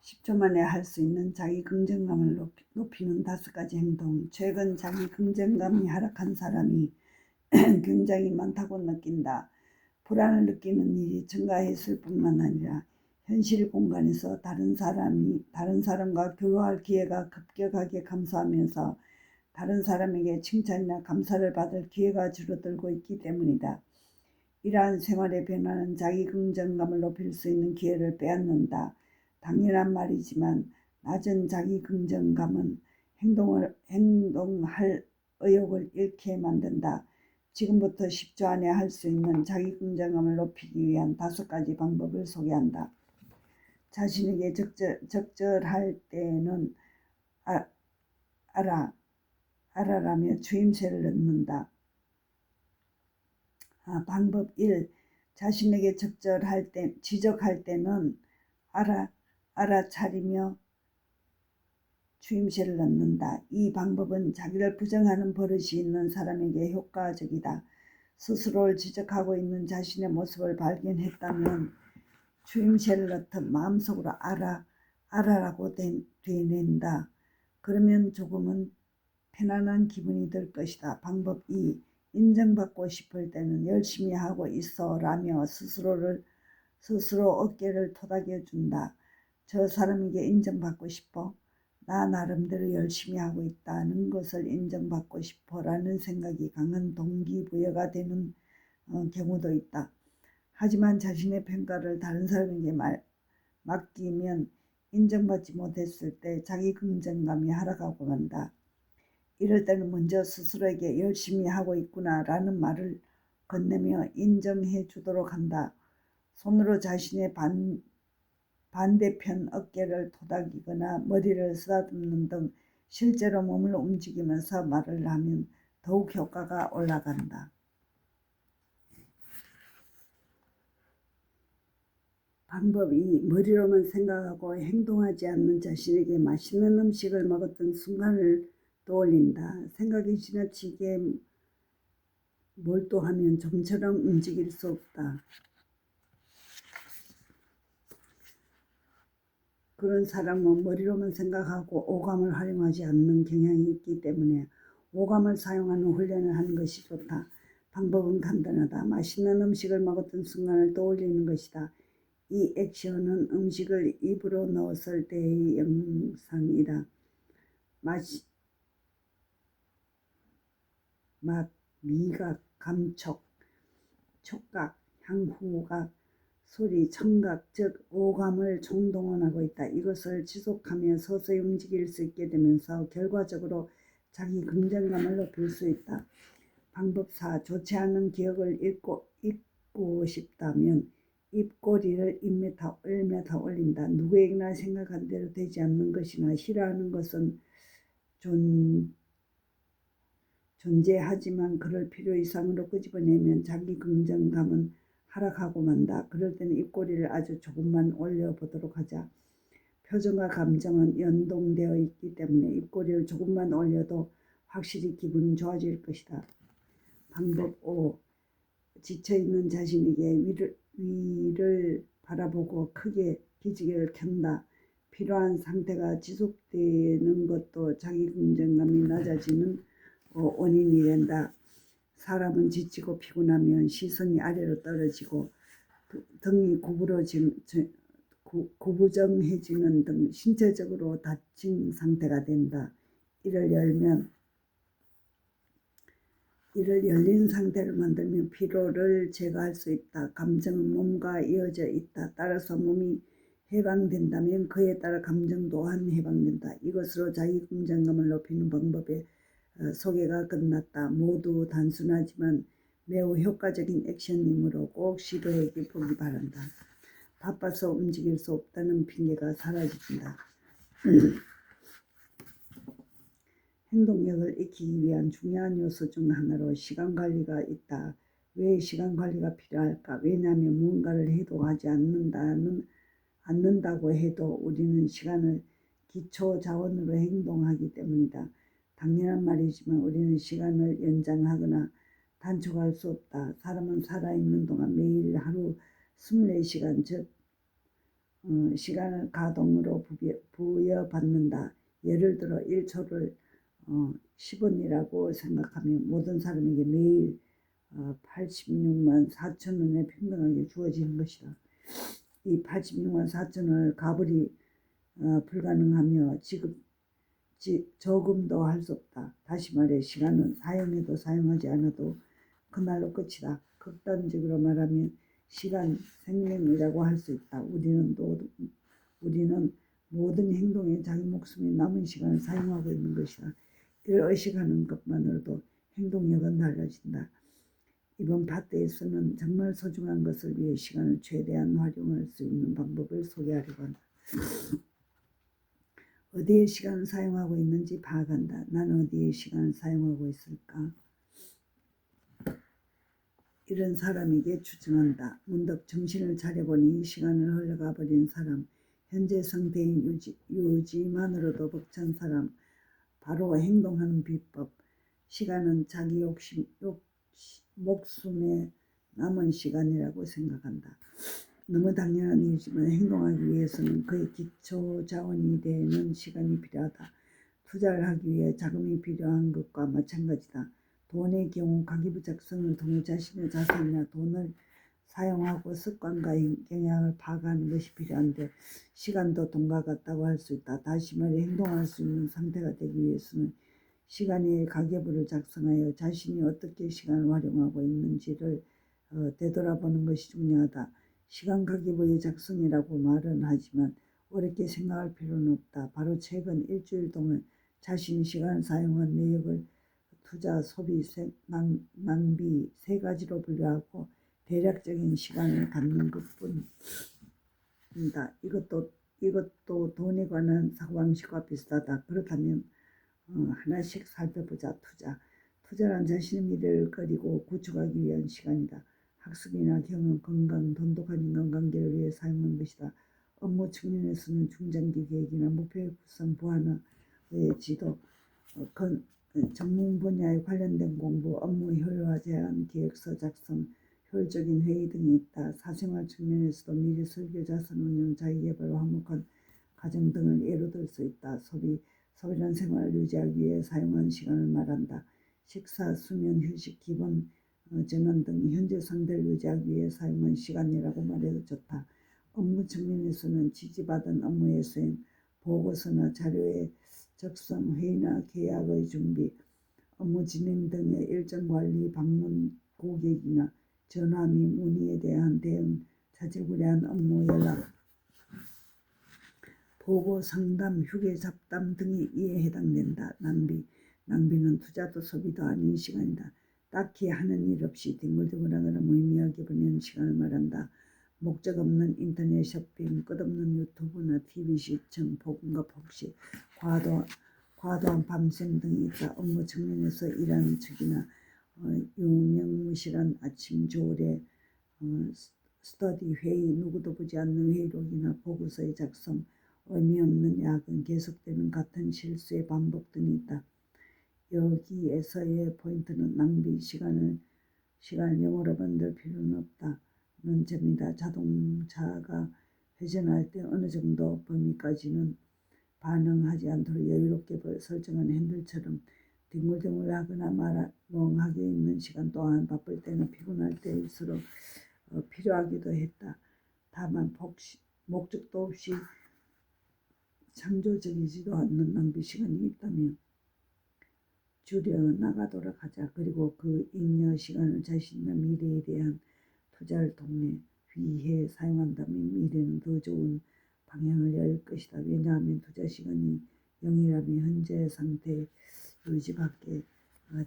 10초 만에 할 수 있는 자기 긍정감을 높이는 5가지 행동. 최근 자기 긍정감이 하락한 사람이 굉장히 많다고 느낀다. 불안을 느끼는 일이 증가했을 뿐만 아니라 현실 공간에서 다른 사람과 교류할 기회가 급격하게 감소하면서 다른 사람에게 칭찬이나 감사를 받을 기회가 줄어들고 있기 때문이다. 이러한 생활의 변화는 자기 긍정감을 높일 수 있는 기회를 빼앗는다. 당연한 말이지만 낮은 자기 긍정감은 행동할 의욕을 잃게 만든다. 지금부터 10초 안에 할 수 있는 자기 긍정감을 높이기 위한 5가지 방법을 소개한다. 자신에게 적절할 때는 알아라며 추임새를 넣는다. 방법 1. 자신에게 지적할 때는 알아차리며 추임새를 넣는다. 이 방법은 자기를 부정하는 버릇이 있는 사람에게 효과적이다. 스스로를 지적하고 있는 자신의 모습을 발견했다면 추임새를 넣듯 마음속으로 알아라고 되낸다. 그러면 조금은 편안한 기분이 들 것이다. 방법 2. 인정받고 싶을 때는 열심히 하고 있어 라며 스스로 어깨를 토닥여준다. 저 사람에게 인정받고 싶어. 나 나름대로 열심히 하고 있다는 것을 인정받고 싶어 라는 생각이 강한 동기부여가 되는 경우도 있다. 하지만 자신의 평가를 다른 사람에게 맡기면 인정받지 못했을 때 자기 긍정감이 하락하고 간다. 이럴 때는 먼저 스스로에게 열심히 하고 있구나 라는 말을 건네며 인정해 주도록 한다. 손으로 자신의 반대편 어깨를 토닥이거나 머리를 쓰다듬는 등 실제로 몸을 움직이면서 말을 하면 더욱 효과가 올라간다. 방법 2. 머리로만 생각하고 행동하지 않는 자신에게 맛있는 음식을 먹었던 순간을 떠올린다. 생각이 지나치게 몰두하면 좀처럼 움직일 수 없다. 그런 사람은 머리로만 생각하고 오감을 활용하지 않는 경향이 있기 때문에 오감을 사용하는 훈련을 하는 것이 좋다. 방법은 간단하다. 맛있는 음식을 먹었던 순간을 떠올리는 것이다. 이 액션은 음식을 입으로 넣었을 때의 영상이다. 맛, 미각, 감촉, 촉각, 향후각, 소리, 청각, 즉 오감을 총동원하고 있다. 이것을 지속하며 서서히 움직일 수 있게 되면서 결과적으로 자기 긍정감을 높일 수 있다. 방법 4. 좋지 않은 기억을 잊고 싶다면 입꼬리를 1m 올린다. 누구에게나 생각한 대로 되지 않는 것이나 싫어하는 것은 존재하지만 그럴 필요 이상으로 끄집어내면 자기 긍정감은 하락하고 만다. 그럴 때는 입꼬리를 아주 조금만 올려보도록 하자. 표정과 감정은 연동되어 있기 때문에 입꼬리를 조금만 올려도 확실히 기분이 좋아질 것이다. 방법 5. 지쳐있는 자신에게 위를 바라보고 크게 기지개를 켠다. 필요한 상태가 지속되는 것도 자기 긍정감이 낮아지는 원인이 된다. 사람은 지치고 피곤하면 시선이 아래로 떨어지고 등이 구부정해지는 등 신체적으로 다친 상태가 된다. 이를 열린 상태를 만들면 피로를 제거할 수 있다. 감정은 몸과 이어져 있다. 따라서 몸이 해방된다면 그에 따라 감정 또한 해방된다. 이것으로 자기 긍정감을 높이는 방법의 소개가 끝났다. 모두 단순하지만 매우 효과적인 액션이므로 꼭 시도해 보기 바란다. 바빠서 움직일 수 없다는 핑계가 사라진다. 행동력을 익히기 위한 중요한 요소 중 하나로 시간관리가 있다. 왜 시간관리가 필요할까? 왜냐하면 무언가를 해도 하지 않는다고 해도 우리는 시간을 기초자원으로 행동하기 때문이다. 당연한 말이지만 우리는 시간을 연장하거나 단축할 수 없다. 사람은 살아있는 동안 매일 하루 24시간 즉 시간을 가동으로 부여받는다. 예를 들어 1초를 10원이라고 생각하면 모든 사람에게 매일 86만 4천 원에 평등하게 주어지는 것이다. 이 86만 4천을 가불이 불가능하며 저금도 할 수 없다. 다시 말해 시간은 사용해도 사용하지 않아도 그날로 끝이다. 극단적으로 말하면 시간 생명이라고 할 수 있다. 우리는 모든 행동에 자기 목숨이 남은 시간을 사용하고 있는 것이다. 이를 의식하는 것만으로도 행동력은 달라진다. 이번 파트에서는 정말 소중한 것을 위해 시간을 최대한 활용할 수 있는 방법을 소개하려고 한다. 어디에 시간을 사용하고 있는지 파악한다. 나는 어디에 시간을 사용하고 있을까? 이런 사람에게 추천한다. 문득 정신을 차려보니 시간을 흘러가 버린 사람, 현재 상태인 유지만으로도 벅찬 사람, 바로 행동하는 비법. 시간은 자기 목숨에 남은 시간이라고 생각한다. 너무 당연한 일이지만 행동하기 위해서는 그의 기초 자원이 되는 시간이 필요하다. 투자를 하기 위해 자금이 필요한 것과 마찬가지다. 돈의 경우 가계부작성을 통해 자신의 자산이나 돈을 사용하고 습관과 경향을 파악하는 것이 필요한데 시간도 돈과 같다고 할 수 있다. 다시 말해 행동할 수 있는 상태가 되기 위해서는 시간의 가계부를 작성하여 자신이 어떻게 시간을 활용하고 있는지를 되돌아보는 것이 중요하다. 시간 가계부의 작성이라고 말은 하지만 어렵게 생각할 필요는 없다. 바로 최근 일주일 동안 자신이 시간을 사용한 내역을 투자, 소비, 낭비 세 가지로 분류하고 대략적인 시간을 갖는 것뿐이다. 이것도 돈에 관한 사고방식과 비슷하다. 그렇다면 하나씩 살펴보자. 투자란 자신의 미래를 그리고 구축하기 위한 시간이다. 학습이나 경험, 건강, 돈독한 인간관계를 위해 사용하는 것이다. 업무 측면에서는 중장기 계획이나 목표의 구성, 보완의 지도, 전문 분야에 관련된 공부, 업무 효율화 제한, 계획서 작성, 효율적인 회의 등이 있다. 사생활 측면에서도 미래 설계, 자산 운용, 자기개발, 화목한 가정 등을 예로 들 수 있다. 소비란 생활을 유지하기 위해 사용하는 시간을 말한다. 식사, 수면, 휴식, 기본 전원 등 현재 상태를 유지하기 위해 사용한 시간이라고 말해도 좋다. 업무 측면에서는 지지받은 업무의 수행, 보고서나 자료의 작성, 회의나 계약의 준비, 업무 진행 등의 일정 관리, 방문, 고객이나 전화 및 문의에 대한 대응, 자질구레한 업무 연락, 보고, 상담, 휴게, 잡담 등이 이에 해당된다. 낭비는 투자도 소비도 아닌 시간이다. 딱히 하는 일 없이 뒹굴뒹굴하거나 무의미하게 보내는 시간을 말한다. 목적 없는 인터넷 쇼핑, 끝없는 유튜브나 TV 시청, 복음과 폭식, 과도한 밤샘 등이 있다. 업무 측면에서 일하는 측이나 유명무실한 아침 조례, 스터디 회의, 누구도 보지 않는 회의록이나 보고서의 작성, 의미 없는 야근, 계속되는 같은 실수의 반복 등이 있다. 여기에서의 포인트는 낭비, 시간을 영어로 만들 필요는 없다는 점이다. 자동차가 회전할 때 어느 정도 범위까지는 반응하지 않도록 여유롭게 설정한 핸들처럼 뒹굴뒹굴하거나 멍하게 있는 시간 또한 바쁠 때나 피곤할 때일수록 필요하기도 했다. 다만 목적도 없이 창조적이지도 않는 낭비 시간이 있다면 줄여 나가도록 하자. 그리고 그 잉여 시간을 자신이나 미래에 대한 투자를 통해 위해 사용한다면 미래는 더 좋은 방향을 열 것이다. 왜냐하면 투자 시간이 0이라면 현재 상태 유지밖에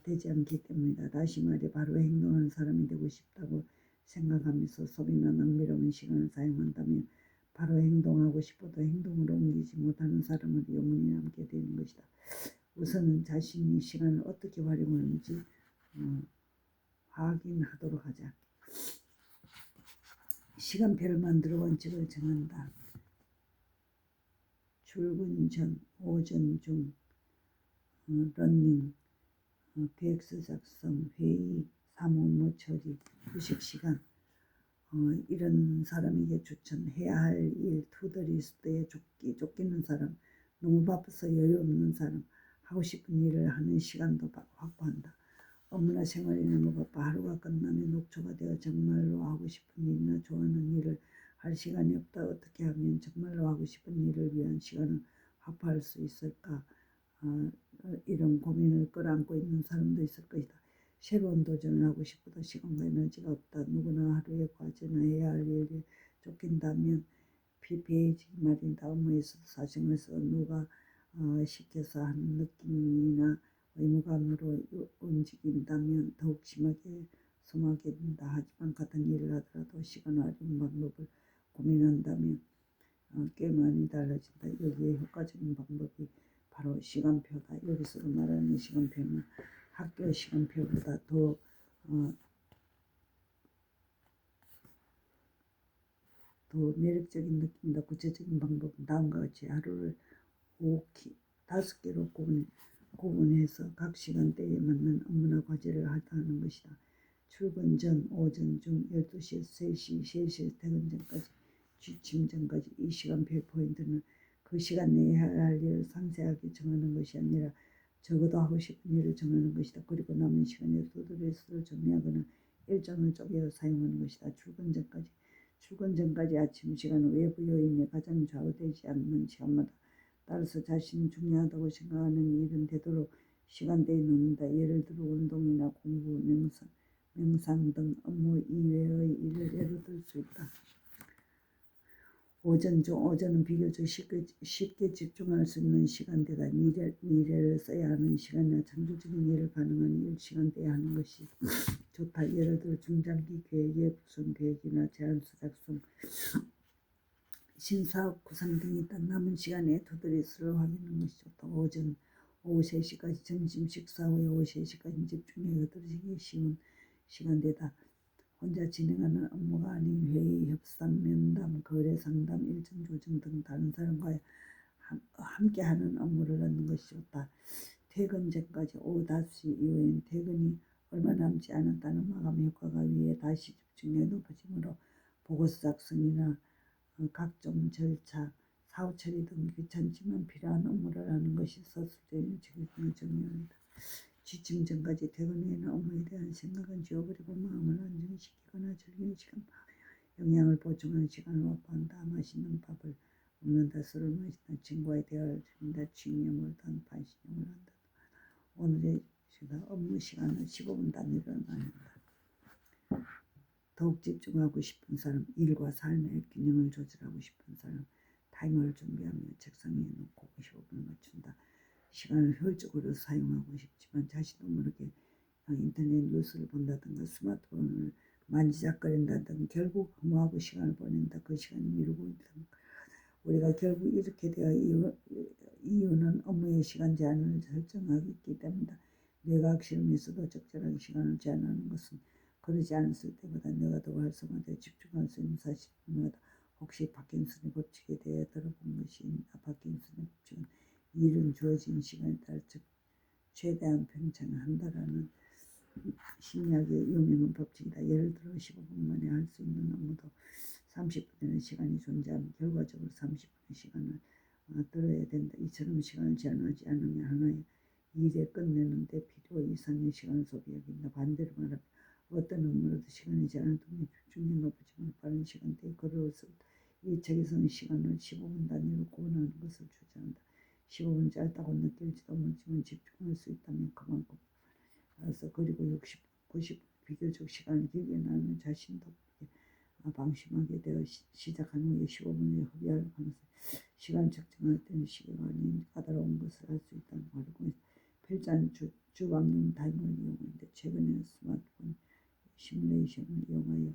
되지 않기 때문이다. 다시 말해 바로 행동하는 사람이 되고 싶다고 생각하면서 소비나 낭비로운 시간을 사용한다면 바로 행동하고 싶어도 행동으로 옮기지 못하는 사람으로 영원히 남게 되는 것이다. 우선은 자신이 시간을 어떻게 활용하는지 확인하도록 하자. 시간표를 만들어 원칙을 정한다. 출근 전, 오전 중, 러닝, 계획서 작성, 회의, 사무업무 처리, 휴식 시간, 이런 사람에게 추천해야 할 일, 투더리스트에 쫓기는 사람, 너무 바빠서 여유 없는 사람, 하고 싶은 일을 하는 시간도 확보한다. 업무나 생활이 너무 바빠 하루가 끝나면 녹초가 되어 정말로 하고 싶은 일이나 좋아하는 일을 할 시간이 없다. 어떻게 하면 정말로 하고 싶은 일을 위한 시간을 확보할 수 있을까? 이런 고민을 끌어안고 있는 사람도 있을 것이다. 새로운 도전을 하고 싶어도 시간과 에너지가 없다. 누구나 하루에 과제나 해야 할 일에 쫓긴다면 피폐해지기 마련이다. 업무에서도 사생활에서 누가 시켜서 하는 느낌이나 의무감으로 움직인다면 더욱 심하게 소모하게 된다. 하지만 같은 일을 하더라도 시간을 아끼는 방법을 고민한다면 꽤 많이 달라진다. 여기에 효과적인 방법이 바로 시간표다. 여기서 말하는 시간표는 학교 시간표보다 더 매력적인 느낌이다. 구체적인 방법은 다음과 같이 하루를 5개로 구분해서 각 시간대에 맞는 업무나 과제를 하는 것이다. 출근 전, 오전 중, 12시, 3시, 3시 퇴근 전까지, 취침 전까지. 이 시간표의 포인트는 그 시간 내에 해야 할 일을 상세하게 정하는 것이 아니라 적어도 하고 싶은 일을 정하는 것이다. 그리고 남은 시간에 투두리스트를 정리하거나 일정을 쪼개어 사용하는 것이다. 출근 전까지 아침 시간은 외부 요인에 가장 좌우되지 않는 시간마다 따라서 자신이 중요하다고 생각하는 일은 되도록 시간대에 넣는다. 예를 들어 운동이나 공부, 명상 등 업무 이외의 일을 예로 들 수 있다. 오전은 비교적 쉽게 집중할 수 있는 시간대다. 미래를 써야 하는 시간이나 창조적인 일을 가능한 일 시간대에 하는 것이 좋다. 예를 들어 중장기 계획의 구성 계획이나 제안서 작성, 신사업 구상 등이 있다. 남은 시간에 투두리스트를 확인하는 것이 좋다. 오후 3시까지 점심 식사 후에 오후 3시까지 집중해 흐트러지기 쉬운 시간대다. 혼자 진행하는 업무가 아닌 회의, 협상, 면담, 거래, 상담, 일정 조정 등 다른 사람과 함께하는 업무를 하는 것이 좋다. 퇴근 전까지 오후 5시 이후엔 퇴근이 얼마 남지 않았다는 마감 효과가 위에 다시 집중력이 높아지므로 보고서 작성이나 각종 절차, 사후 처리 등 귀찮지만 필요한 업무를 하는 것이 서술적인 책임을 정리합니다. 취침 전까지 퇴근 후에는 업무에 대한 생각은 지워버리고 마음을 안정시키거나 즐기는 시간, 영양을 보충하는 시간을 확보한다. 맛있는 밥을 먹는다. 술을 마신다. 친구와의 대화를 즐긴다. 취미를 단 반신욕을 한다. 오늘의 업무 시간을 15분 단위로 나눈다. 더욱 집중하고 싶은 사람, 일과 삶의 균형을 조절하고 싶은 사람, 타이머를 준비하며 책상 위에 놓고 15분을 맞춘다. 시간을 효율적으로 사용하고 싶지만 자신도 모르게 인터넷 뉴스를 본다든가 스마트폰을 만지작거린다든가 결국 허무하고 시간을 보낸다. 그 시간을 미루고 있다. 우리가 결국 이렇게 되어 이유는 업무의 시간 제한을 설정하기 때문이다. 뇌과학 실험에서도 적절하게 시간을 제한하는 것은 그러지 않았을 때보다 뇌가 더 활성화되어 집중할 수 있는 사실이 분명하다. 혹시 파킨슨의 법칙에 대해 들어본 것이 있나? 파킨슨의 법칙은 일은 주어진 시간에 따라 즉 최대한 팽창을 한다라는 심리학의 유명한 법칙이다. 예를 들어 15분 만에 할 수 있는 업무도 30분이라는 시간이 존재하면 결과적으로 30분의 시간을 들어야 된다. 이처럼 시간을 제한하지 않으면 하나의 일에 끝내는 데 필요 이상의 시간을 소비하게 된다. 반대로 말하면 어떤 업무라도 시간이 제한을 두면 집중력이 높아지면 빠른 시간대에 글을 쓰다. 이 책에서는 시간을 15분 단위로 구분하는 것을 주장한다. 15분 짧다고 느낄지도 모르지만 집중할 수 있다면 그만큼 알아서 그리고 60, 90 비교적 시간을 길게 나누면 자신도 방심하게 되어 시작한 후에 15분 후에 허비할 가능성. 시간 측정할 때는 시계가 아닌 까다로운 것을 할 수 있다는 걸 알고 있다. 필자는 주방용 타이머를 이용하는데 최근에는 스마트폰 시뮬레이션을 이용하여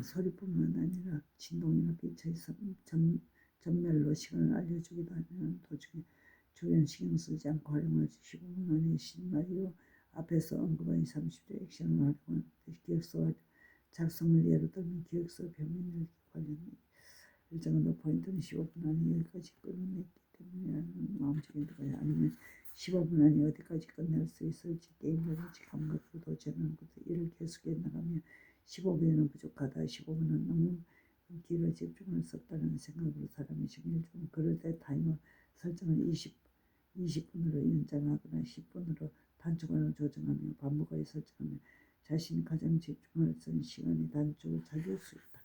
소리뿐만 아니라 진동이나 빛의 전멸로 시간을 알려주기도 하는 도중에 주변 신경 쓰지 않고 활용할 수 15분 안에 시나리오 앞에서 언급한 30초 액션을 활용하는 기획서 작성을 예로 들면 기획서 표면을 관련 일정한 포인트는 15분 안에 여기까지 끝내기 때문이라는 마음적인 거야. 아니면 15분 안에 어디까지 끝낼 수 있을지 게임을 아직 감각도 도전하는 것도 이를 계속해 나가면 15분은 부족하다. 15분은 너무 길어 집중을 썼다는 생각으로 사람이 중일 중 그럴 때 타이머 설정을 20분으로 연장하거나 10분으로 단축하거나 조정하며 반복하여 설정하면 자신이 가장 집중할 수 있는 시간의 단축을 찾을 수 있다.